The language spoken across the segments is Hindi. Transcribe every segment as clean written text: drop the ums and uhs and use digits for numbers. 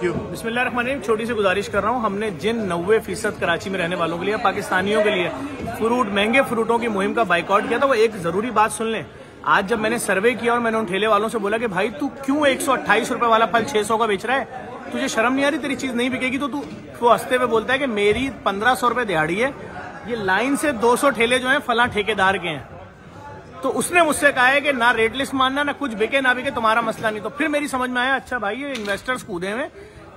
Thank you. बिस्मिल्लाहिर्रहमानिर्रहीम। छोटी सी गुजारिश कर रहा हूँ, हमने जिन 90% कराची में रहने वालों के लिए, पाकिस्तानियों के लिए फ्रूट, महंगे फ्रूटों की मुहिम का बाइकआउट किया था, वो एक जरूरी बात सुन लें। आज जब मैंने सर्वे किया और मैंने उन ठेले वालों से बोला कि भाई तू क्यों 128 रुपए वाला फल 600 का बेच रहा है, तुझे शर्म नहीं आ रही, तेरी चीज नहीं बिकेगी तो तू, वो हंसते हुए बोलता है कि मेरी 1500 रुपए दिहाड़ी है, ये लाइन से 200 ठेले जो हैं फला ठेकेदार के हैं। तो उसने मुझसे कहा है कि ना रेट लिस्ट मानना, ना कुछ बिके ना बिके, तुम्हारा मसला नहीं। तो फिर मेरी समझ में आया, अच्छा भाई ये इन्वेस्टर्स कूदे हुए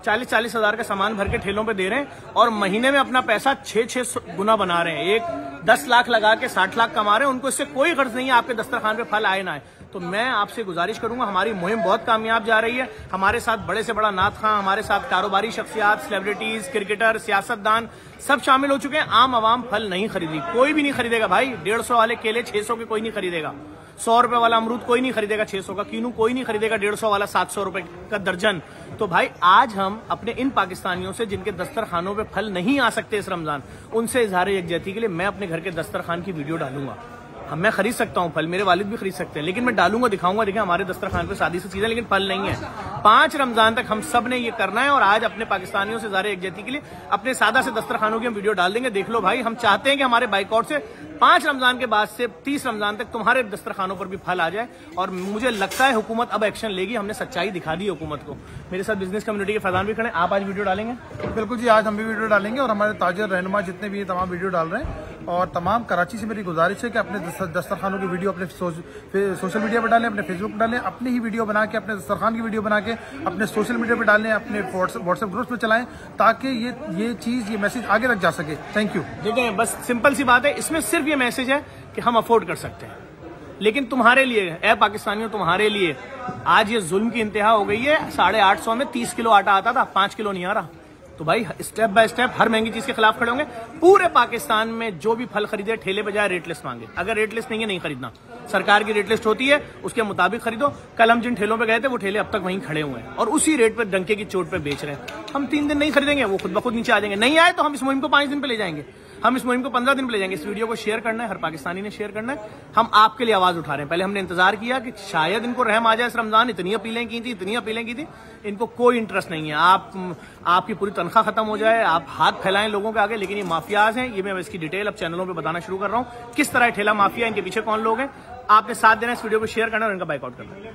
40-40 हजार का सामान भर के ठेलों पे दे रहे हैं और महीने में अपना पैसा 6-6 गुना बना रहे हैं। एक 10 लाख लगा के 60 लाख कमा रहे हैं, उनको इससे कोई गर्ज नहीं है आपके दस्तरखान पे फल आए ना आए। तो मैं आपसे गुजारिश करूंगा, हमारी मुहिम बहुत कामयाब जा रही है। हमारे साथ बड़े से बड़ा नात खां, हमारे साथ कारोबारी शख्सियात, सेलिब्रिटीज, क्रिकेटर, सियासतदान सब शामिल हो चुके हैं। आम आवाम फल नहीं खरीदी, कोई भी नहीं खरीदेगा भाई। 150 वाले केले 600 के कोई नहीं खरीदेगा, 100 रुपए वाला अमरूद कोई नहीं खरीदेगा, 600 का कीनू कोई नहीं खरीदेगा, 150 वाला 700 रुपए का दर्जन। तो भाई आज हम अपने इन पाकिस्तानियों से जिनके दस्तरखानों पे फल नहीं आ सकते इस रमजान, उनसे इजहार यकजहती के लिए मैं अपने घर के दस्तरखान की वीडियो डालूंगा। मैं खरीद सकता हूँ फल, मेरे वालिद भी खरीद सकते हैं, लेकिन मैं डालूंगा, दिखाऊंगा, देखें हमारे दस्तरखान पे सादी सी चीजें, लेकिन फल नहीं है। 5 रमजान तक हम सब ने ये करना है और आज अपने पाकिस्तानियों से इजहार यकजहती के लिए अपने सादा से दस्तरखानों की हम वीडियो डाल देंगे। देख लो भाई, हम चाहते हैं कि हमारे बाइकआउट से 5 रमजान के बाद से 30 रमजान तक तुम्हारे दस्तरखानों पर भी फल आ जाए। और मुझे लगता है हुकूमत अब एक्शन लेगी, हमने सच्चाई दिखा दी हुकूमत को। मेरे साथ बिजनेस कम्युनिटी के फैजान भी खड़े, आप आज वीडियो डालेंगे? बिल्कुल जी, आज हम भी वीडियो डालेंगे और हमारे ताजिर रहनुमा जितने भी तमाम वीडियो डाल रहे हैं। और तमाम कराची से मेरी गुजारिश है कि अपने दस्तरखानों की वीडियो अपने सोशल मीडिया पर डालें, अपने फेसबुक पर डालें, अपनी ही वीडियो बना के, अपने दस्तरखान की वीडियो बना के अपने सोशल मीडिया पर डालें, अपने व्हाट्सएप ग्रुप में चलाएं, ताकि ये चीज, ये मैसेज आगे तक जा सके। Thank you. देखें, बस सिंपल सी बात है, इसमें सिर्फ ये मैसेज है कि हम अफोर्ड कर सकते हैं, लेकिन तुम्हारे लिए, ए पाकिस्तानियों, तुम्हारे लिए आज ये जुल्म की इंतहा हो गई है। 850 में 30 किलो आटा आता था, 5 किलो नहीं आ रहा। तो भाई स्टेप बाय स्टेप हर महंगी चीज के खिलाफ खड़े होंगे। पूरे पाकिस्तान में जो भी फल खरीदे ठेले पे जाए रेट लिस्ट मांगे, अगर रेट लिस्ट नहीं है नहीं खरीदना, सरकार की रेट लिस्ट होती है उसके मुताबिक खरीदो। कल हम जिन ठेलों पे गए थे वो ठेले अब तक वहीं खड़े हुए हैं और उसी रेट पे डंके की चोट पे बेच रहे हैं। हम 3 दिन नहीं खरीदेंगे, वो खुद ब खुद नीचे आ जाएंगे। नहीं आए तो हम इस मुहिम को 5 दिन पे ले जाएंगे, हम इस मुहिम को 15 दिन पे ले जाएंगे। इस वीडियो को शेयर करना है, हर पाकिस्तानी ने शेयर करना है। हम आपके लिए आवाज उठा रहे हैं। पहले हमने इंतजार किया कि शायद इनको रहम आ जाए इस रमजान, इतनी अपीलें की थी, इनको कोई इंटरेस्ट नहीं है। आपकी पूरी तनख्वाह खत्म हो जाए, आप हाथ फैलाएं लोगों के आगे, लेकिन ये माफियाज हैं। ये मैं इसकी डिटेल अब चैनलों पे बताना शुरू कर रहा हूँ, किस तरह ठेला माफिया, इनके पीछे कौन लोग हैं। आपने साथ देना, इस वीडियो को शेयर करना और इनका बाइकआउट करना।